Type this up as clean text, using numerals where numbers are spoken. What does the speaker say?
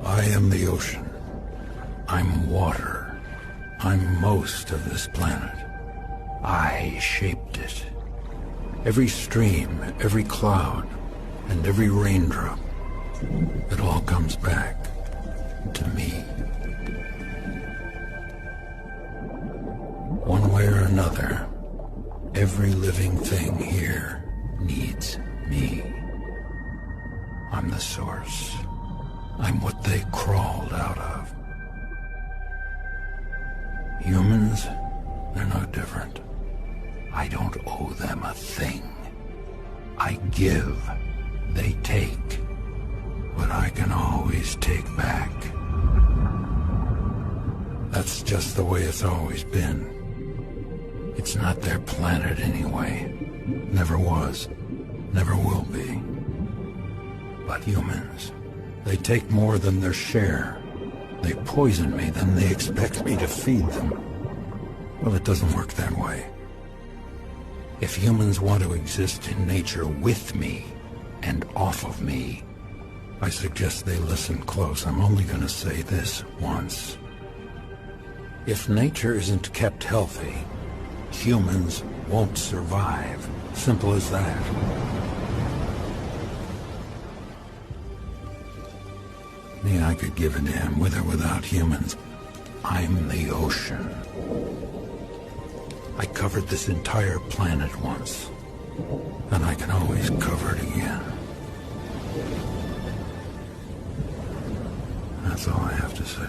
I am the ocean. I'm water. I'm most of this planet. I shaped it. Every stream, every cloud, and every raindrop, it all comes back to me. One way or another, every living thing here needs me. I'm the source. I'm what they crawled out of. Humans, they're no different. I don't owe them a thing. I give, they take, but I can always take back. That's just the way it's always been. It's not their planet anyway. Never was, never will be. But humans, they take more than their share. They poison me, then they expect me to feed them. Well, it doesn't work that way. If humans want to exist in nature with me and off of me, I suggest they listen close. I'm only going to say this once. If nature isn't kept healthy, humans won't survive. Simple as that. Me, I could give a damn with or without humans. I'm the ocean. I covered this entire planet once, and I can always cover it again. That's all I have to say.